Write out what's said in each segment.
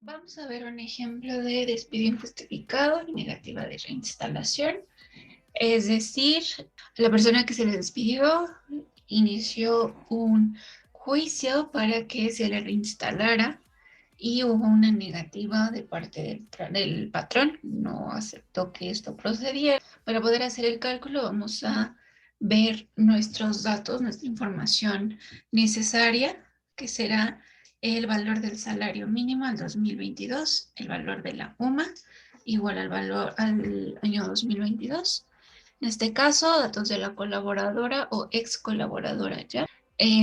Vamos a ver un ejemplo de despido injustificado y negativa de reinstalación. Es decir, la persona que se le despidió inició un juicio para que se le reinstalara y hubo una negativa de parte del patrón. No aceptó que esto procediera. Para poder hacer el cálculo vamos a ver nuestros datos, nuestra información necesaria, que será el valor del salario mínimo al 2022, el valor de la UMA igual al valor al año 2022. En este caso, datos de la colaboradora o ex colaboradora ya.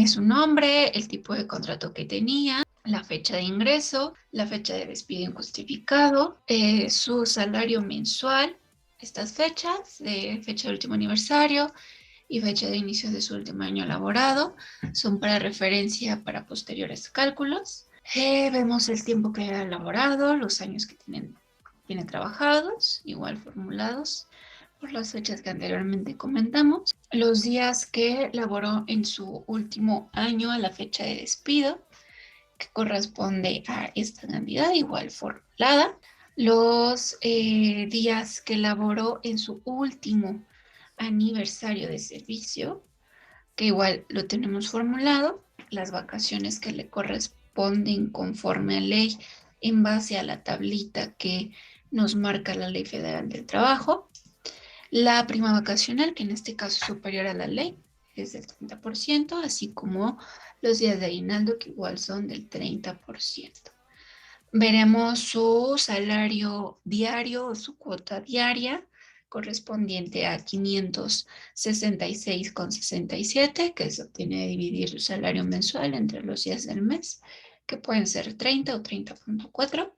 Su nombre, el tipo de contrato que tenía, la fecha de ingreso, la fecha de despido injustificado, su salario mensual, estas fechas, de fecha de último aniversario y fecha de inicio de su último año laborado, son para referencia para posteriores cálculos. Vemos el tiempo que ha laborado, los años que tiene trabajados, igual formulados por las fechas que anteriormente comentamos, los días que laboró en su último año a la fecha de despido, que corresponde a esta cantidad igual formulada, los días que laboró en su último aniversario de servicio, que igual lo tenemos formulado, las vacaciones que le corresponden conforme a ley en base a la tablita que nos marca la Ley Federal del Trabajo, la prima vacacional, que en este caso es superior a la ley, es del 30%, así como los días de aguinaldo, que igual son del 30%. Veremos su salario diario o su cuota diaria correspondiente a 566,67, que se obtiene de dividir su salario mensual entre los días del mes, que pueden ser 30 o 30.4.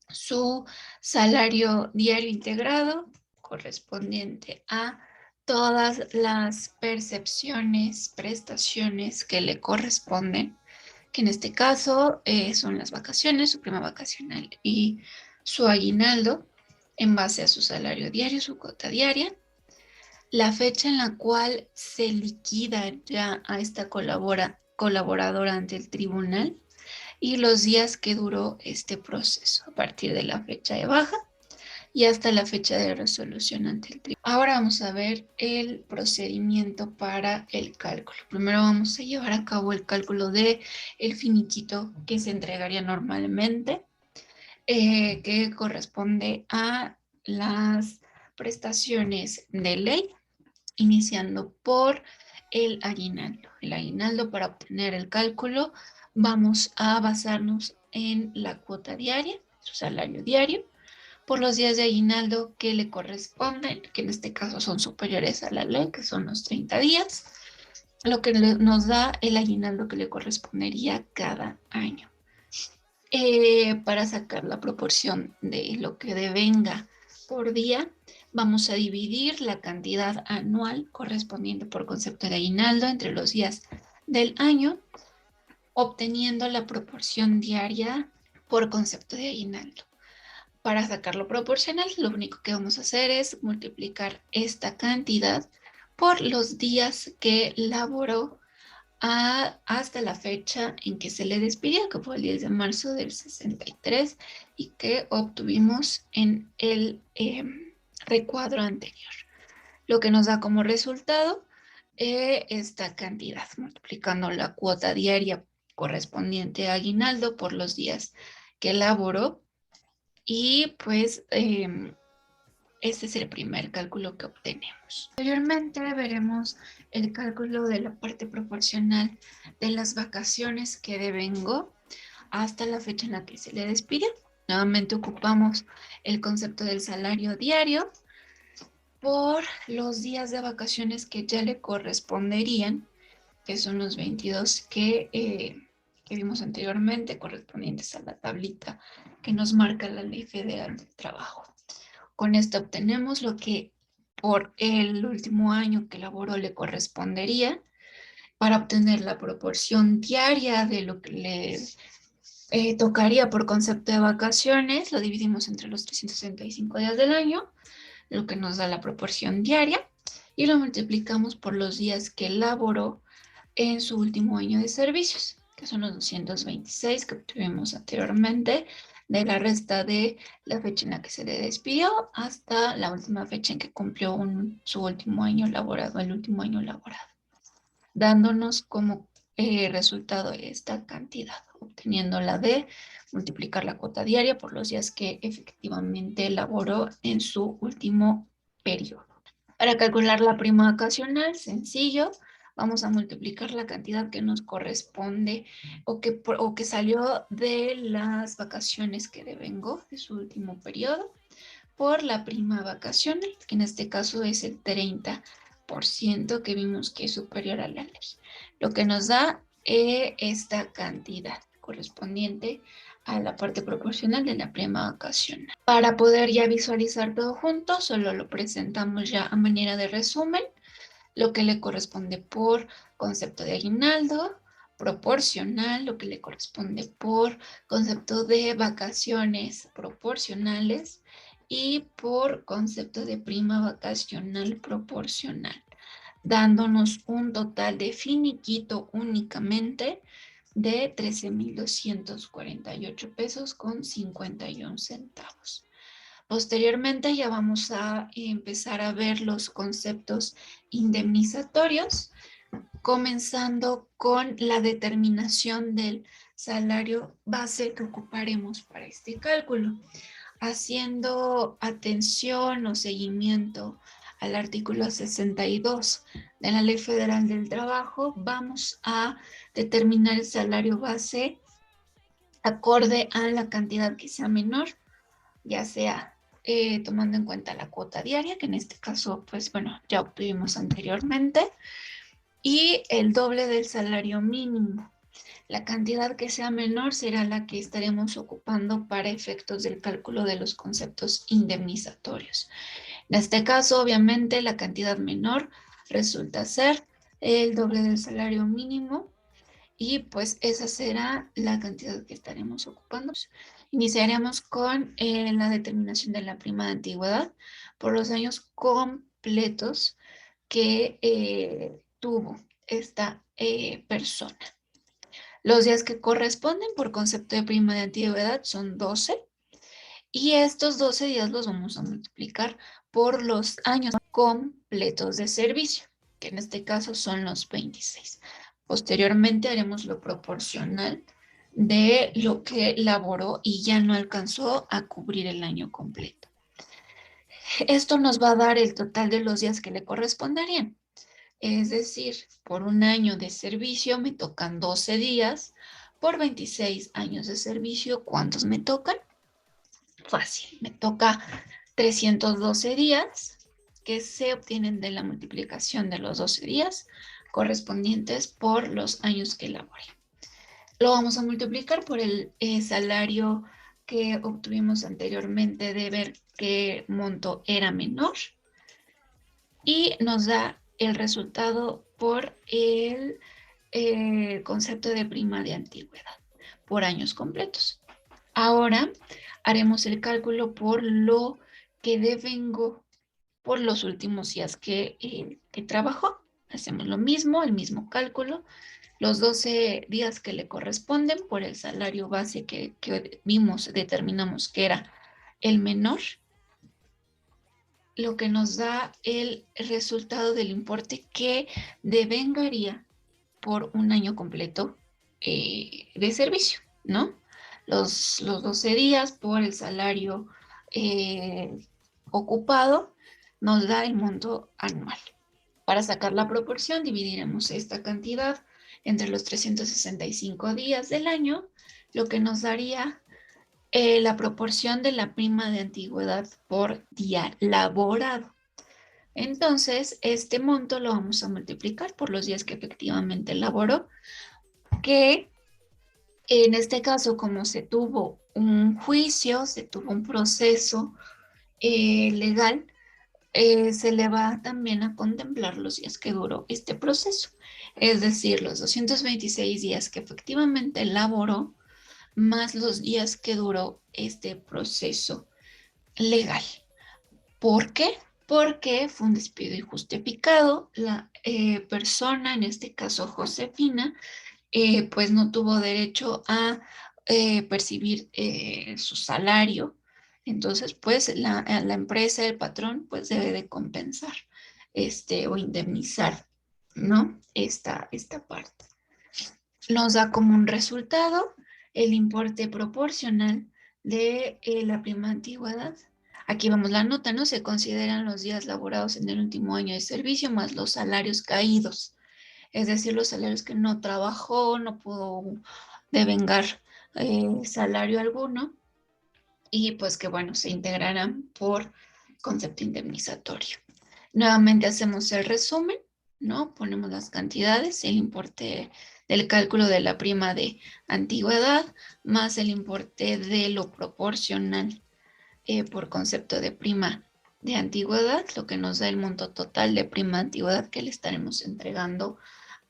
Su salario diario integrado correspondiente a todas las percepciones, prestaciones que le corresponden, que en este caso son las vacaciones, su prima vacacional y su aguinaldo, en base a su salario diario, su cuota diaria, la fecha en la cual se liquida ya a esta colaboradora ante el tribunal y los días que duró este proceso a partir de la fecha de baja y hasta la fecha de resolución ante el tribunal. Ahora vamos a ver el procedimiento para el cálculo. Primero vamos a llevar a cabo el cálculo de el finiquito que se entregaría normalmente, que corresponde a las prestaciones de ley, iniciando por el aguinaldo. El aguinaldo, para obtener el cálculo, vamos a basarnos en la cuota diaria, su salario diario, por los días de aguinaldo que le corresponden, que en este caso son superiores a la ley, que son los 30 días, lo que nos da el aguinaldo que le correspondería cada año. Para sacar la proporción de lo que devenga por día, vamos a dividir la cantidad anual correspondiente por concepto de aguinaldo entre los días del año, obteniendo la proporción diaria por concepto de aguinaldo. Para sacarlo proporcional, lo único que vamos a hacer es multiplicar esta cantidad por los días que laboró hasta la fecha en que se le despidió, que fue el 10 de marzo del 63 y que obtuvimos en el recuadro anterior. Lo que nos da como resultado esta cantidad, multiplicando la cuota diaria correspondiente a aguinaldo por los días que laboró y pues este es el primer cálculo que obtenemos. Posteriormente veremos el cálculo de la parte proporcional de las vacaciones que devengó hasta la fecha en la que se le despidió. Nuevamente ocupamos el concepto del salario diario por los días de vacaciones que ya le corresponderían, que son los 22 que vimos anteriormente, correspondientes a la tablita que nos marca la Ley Federal del Trabajo. Con esto obtenemos lo que por el último año que laboró le correspondería. Para obtener la proporción diaria de lo que le tocaría por concepto de vacaciones, lo dividimos entre los 365 días del año, lo que nos da la proporción diaria, y lo multiplicamos por los días que laboró en su último año de servicios, que son los 226 que obtuvimos anteriormente, de la resta de la fecha en la que se le despidió hasta la última fecha en que cumplió su último año laborado, el último año laborado, dándonos como resultado esta cantidad, obteniendo la de multiplicar la cuota diaria por los días que efectivamente elaboró en su último periodo. Para calcular la prima vacacional, sencillo, vamos a multiplicar la cantidad que nos corresponde o que salió de las vacaciones que devengó de su último periodo por la prima vacacional, que en este caso es el 30% que vimos que es superior a la ley, lo que nos da esta cantidad correspondiente a la parte proporcional de la prima vacacional. Para poder ya visualizar todo junto, solo lo presentamos ya a manera de resumen, lo que le corresponde por concepto de aguinaldo, proporcional, lo que le corresponde por concepto de vacaciones proporcionales y por concepto de prima vacacional proporcional, dándonos un total de finiquito únicamente de 13,248 pesos con 51 centavos. Posteriormente ya vamos a empezar a ver los conceptos indemnizatorios, comenzando con la determinación del salario base que ocuparemos para este cálculo, haciendo atención o seguimiento al artículo 62 de la Ley Federal del Trabajo. Vamos a determinar el salario base acorde a la cantidad que sea menor, ya sea tomando en cuenta la cuota diaria, que en este caso, pues bueno, ya obtuvimos anteriormente, y el doble del salario mínimo. La cantidad que sea menor será la que estaremos ocupando para efectos del cálculo de los conceptos indemnizatorios. En este caso, obviamente, la cantidad menor resulta ser el doble del salario mínimo y pues esa será la cantidad que estaremos ocupando. Iniciaremos con la determinación de la prima de antigüedad por los años completos que tuvo esta persona. Los días que corresponden por concepto de prima de antigüedad son 12 y estos 12 días los vamos a multiplicar por los años completos de servicio, que en este caso son los 26. Posteriormente haremos lo proporcional de lo que laboró y ya no alcanzó a cubrir el año completo. Esto nos va a dar el total de los días que le corresponderían. Es decir, por un año de servicio me tocan 12 días, por 26 años de servicio, ¿cuántos me tocan? Fácil, me toca 312 días que se obtienen de la multiplicación de los 12 días correspondientes por los años que laboré. Lo vamos a multiplicar por el salario que obtuvimos anteriormente de ver qué monto era menor y nos da el resultado por el concepto de prima de antigüedad por años completos. Ahora haremos el cálculo por lo que devengó por los últimos días que trabajó. Hacemos lo mismo, el mismo cálculo, los 12 días que le corresponden por el salario base que vimos, determinamos que era el menor, lo que nos da el resultado del importe que devengaría por un año completo de servicio, ¿no? Los 12 días por el salario ocupado nos da el monto anual. Para sacar la proporción, dividiremos esta cantidad entre los 365 días del año, lo que nos daría la proporción de la prima de antigüedad por día laborado. Entonces, este monto lo vamos a multiplicar por los días que efectivamente laboró, que en este caso, como se tuvo un juicio, se tuvo un proceso legal, se le va también a contemplar los días que duró este proceso. Es decir, los 226 días que efectivamente laboró, más los días que duró este proceso legal. ¿Por qué? Porque fue un despido injustificado. La persona, en este caso Josefina, pues no tuvo derecho a percibir su salario. Entonces, pues la empresa, el patrón, pues debe de compensar o indemnizar, ¿no? Esta parte. Nos da como un resultado el importe proporcional de la prima antigüedad. Aquí vamos la nota, ¿no? Se consideran los días laborados en el último año de servicio más los salarios caídos, es decir, los salarios que no trabajó, no pudo devengar salario alguno y pues que bueno, se integrarán por concepto indemnizatorio. Nuevamente hacemos el resumen, ¿no? Ponemos las cantidades, el importe del cálculo de la prima de antigüedad más el importe de lo proporcional por concepto de prima de antigüedad, lo que nos da el monto total de prima de antigüedad que le estaremos entregando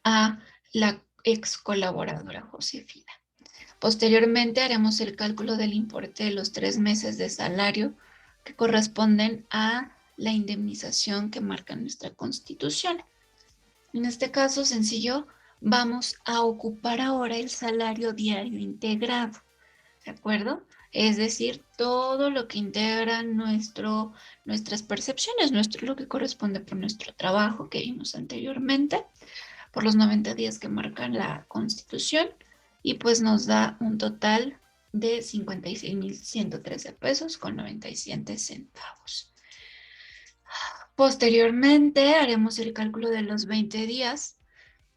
a la ex colaboradora Josefina. Posteriormente haremos el cálculo del importe de los 3 meses de salario que corresponden a la indemnización que marca nuestra Constitución. En este caso sencillo, vamos a ocupar ahora el salario diario integrado, ¿de acuerdo? Es decir, todo lo que integra nuestras percepciones, lo que corresponde por nuestro trabajo que vimos anteriormente, por los 90 días que marcan la Constitución, y pues nos da un total de 56,113 pesos con 97 centavos. Posteriormente haremos el cálculo de los 20 días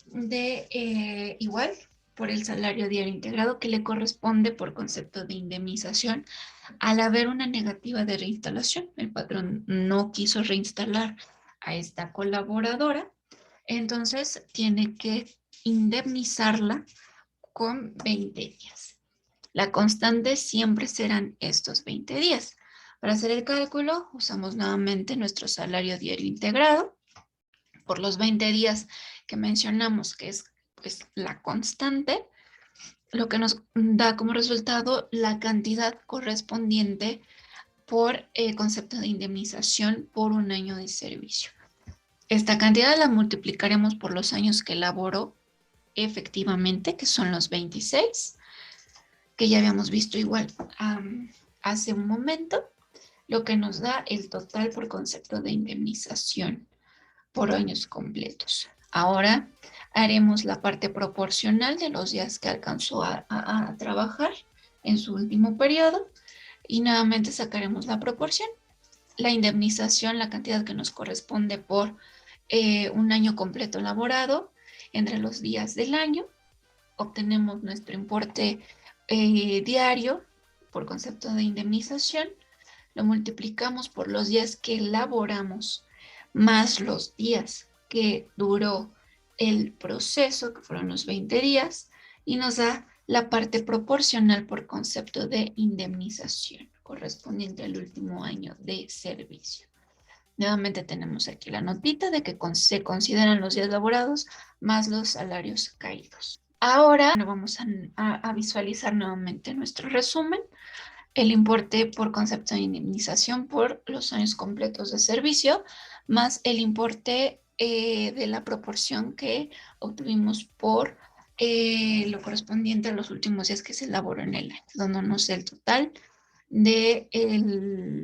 de igual por el salario diario integrado que le corresponde por concepto de indemnización al haber una negativa de reinstalación. El patrón no quiso reinstalar a esta colaboradora, entonces tiene que indemnizarla con 20 días. La constante siempre serán estos 20 días. Para hacer el cálculo, usamos nuevamente nuestro salario diario integrado por los 20 días que mencionamos, que es pues, la constante, lo que nos da como resultado la cantidad correspondiente por concepto de indemnización por un año de servicio. Esta cantidad la multiplicaremos por los años que laboró efectivamente, que son los 26, que ya habíamos visto igual hace un momento, lo que nos da el total por concepto de indemnización por años completos. Ahora haremos la parte proporcional de los días que alcanzó a trabajar en su último periodo y nuevamente sacaremos la proporción. La indemnización, la cantidad que nos corresponde por un año completo laborado entre los días del año. Obtenemos nuestro importe diario por concepto de indemnización, lo multiplicamos por los días que laboramos más los días que duró el proceso, que fueron los 20 días, y nos da la parte proporcional por concepto de indemnización correspondiente al último año de servicio. Nuevamente tenemos aquí la notita de que se consideran los días laborados más los salarios caídos. Ahora vamos a visualizar nuevamente nuestro resumen. El importe por concepto de indemnización por los años completos de servicio, más el importe de la proporción que obtuvimos por lo correspondiente a los últimos días que se elaboró en el año, dándonos el total de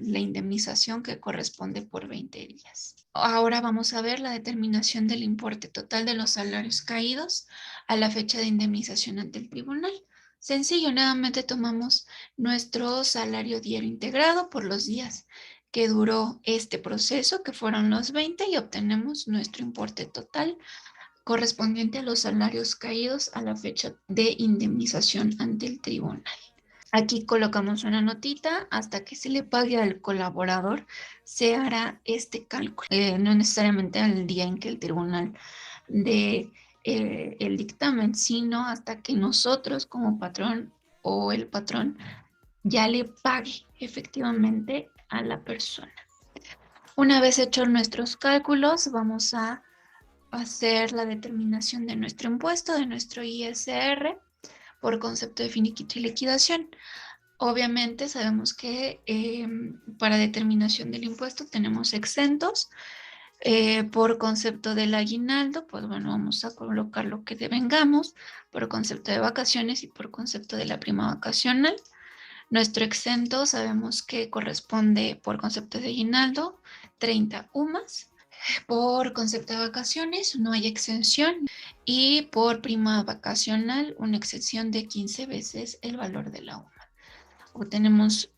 la indemnización que corresponde por 20 días. Ahora vamos a ver la determinación del importe total de los salarios caídos a la fecha de indemnización ante el tribunal. Sencillo, nuevamente tomamos nuestro salario diario integrado por los días que duró este proceso, que fueron los 20, y obtenemos nuestro importe total correspondiente a los salarios caídos a la fecha de indemnización ante el tribunal. Aquí colocamos una notita, hasta que se le pague al colaborador se hará este cálculo, no necesariamente al día en que el tribunal dé el dictamen, sino hasta que nosotros como patrón o el patrón ya le pague efectivamente a la persona. Una vez hechos nuestros cálculos, vamos a hacer la determinación de nuestro impuesto, de nuestro ISR, por concepto de finiquito y liquidación. Obviamente sabemos que para determinación del impuesto tenemos exentos, Por concepto del aguinaldo, pues bueno, vamos a colocar lo que devengamos, por concepto de vacaciones y por concepto de la prima vacacional. Nuestro exento sabemos que corresponde por concepto de aguinaldo 30 UMAS. Por concepto de vacaciones no hay exención y por prima vacacional una exención de 15 veces el valor de la UMA. Obtenemos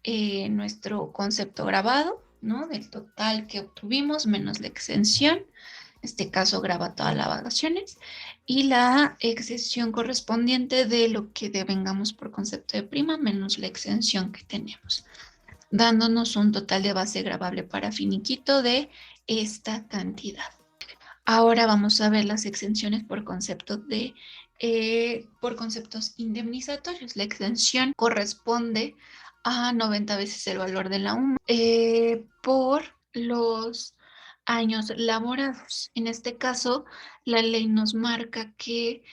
nuestro concepto grabado, ¿no? Del total que obtuvimos menos la exención. En este caso graba todas las vacaciones y la exención correspondiente de lo que devengamos por concepto de prima menos la exención que tenemos, dándonos un total de base gravable para finiquito de esta cantidad. Ahora vamos a ver las exenciones por concepto por conceptos indemnizatorios. La exención corresponde a 90 veces el valor de la UMA por los años laborados. En este caso, la ley nos marca que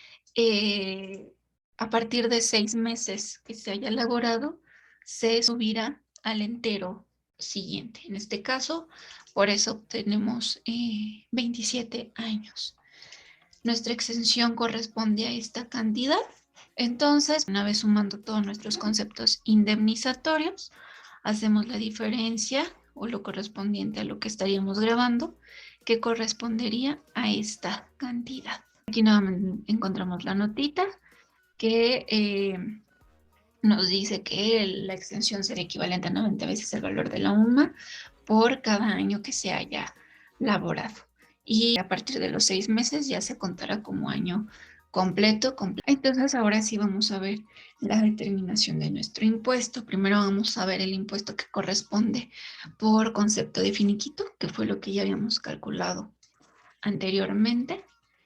a partir de 6 meses que se haya laborado, se subirá al entero siguiente. En este caso, por eso obtenemos 27 años. Nuestra exención corresponde a esta cantidad. Entonces, una vez sumando todos nuestros conceptos indemnizatorios, hacemos la diferencia o lo correspondiente a lo que estaríamos grabando, que correspondería a esta cantidad. Aquí nuevamente encontramos la notita que nos dice que la extensión será equivalente a 90 veces el valor de la UMA por cada año que se haya laborado. Y a partir de los 6 meses ya se contará como año completo. Entonces ahora sí vamos a ver la determinación de nuestro impuesto. Primero vamos a ver el impuesto que corresponde por concepto de finiquito, que fue lo que ya habíamos calculado anteriormente,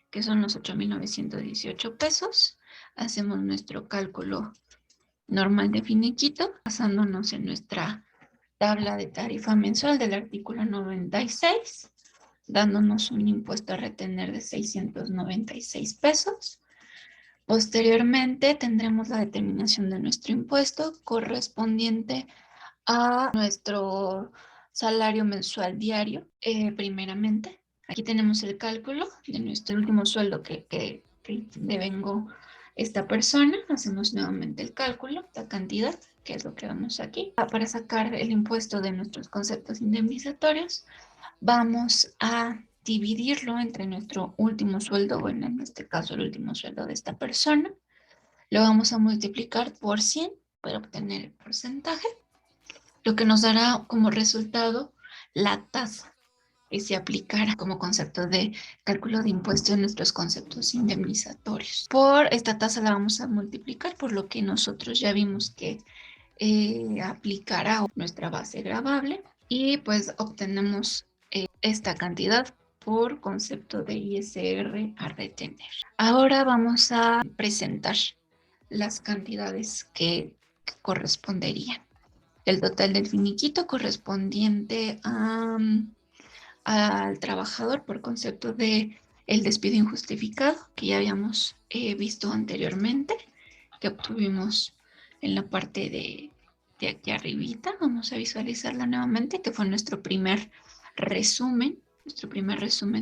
que son los 8,918 pesos. Hacemos nuestro cálculo normal de finiquito, basándonos en nuestra tabla de tarifa mensual del artículo 96, dándonos un impuesto a retener de 696 pesos. Posteriormente tendremos la determinación de nuestro impuesto correspondiente a nuestro salario mensual diario, primeramente. Aquí tenemos el cálculo de nuestro último sueldo que devengo esta persona. Hacemos nuevamente el cálculo, la cantidad, que es lo que vemos aquí. Para sacar el impuesto de nuestros conceptos indemnizatorios, vamos a dividirlo entre nuestro último sueldo, bueno, en este caso el último sueldo de esta persona. Lo vamos a multiplicar por 100 para obtener el porcentaje, lo que nos dará como resultado la tasa que se aplicará como concepto de cálculo de impuestos en nuestros conceptos indemnizatorios. Por esta tasa la vamos a multiplicar por lo que nosotros ya vimos que aplicará nuestra base gravable y pues obtenemos esta cantidad por concepto de ISR a retener. Ahora vamos a presentar las cantidades que corresponderían. El total del finiquito correspondiente al trabajador por concepto de el despido injustificado que ya habíamos visto anteriormente, que obtuvimos en la parte de aquí arribita. Vamos a visualizarla nuevamente, que fue nuestro primer resumen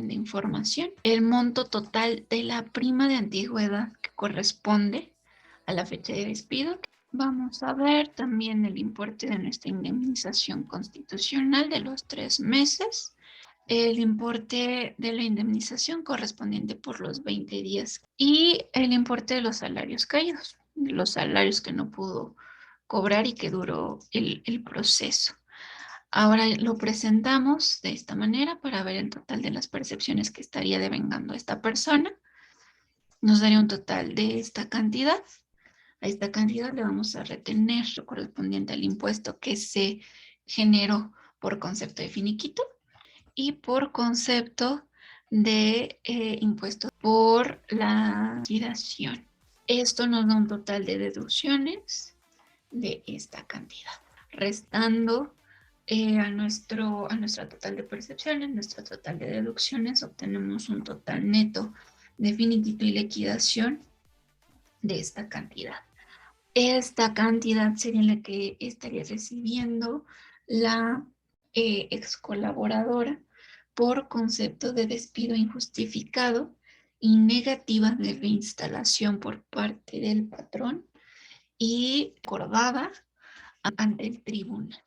de información. El monto total de la prima de antigüedad que corresponde a la fecha de despido. Vamos a ver también el importe de nuestra indemnización constitucional de los 3 meses, el importe de la indemnización correspondiente por los 20 días y el importe de los salarios caídos, de los salarios que no pudo cobrar y que duró el proceso. Ahora lo presentamos de esta manera para ver el total de las percepciones que estaría devengando esta persona. Nos daría un total de esta cantidad. A esta cantidad le vamos a retener lo correspondiente al impuesto que se generó por concepto de finiquito y por concepto de impuesto por la liquidación. Esto nos da un total de deducciones de esta cantidad, restando a nuestro total de percepciones, nuestro total de deducciones, obtenemos un total neto de finiquito y liquidación de esta cantidad. Esta cantidad sería la que estaría recibiendo la ex colaboradora por concepto de despido injustificado y negativa de reinstalación por parte del patrón y acordada ante el tribunal.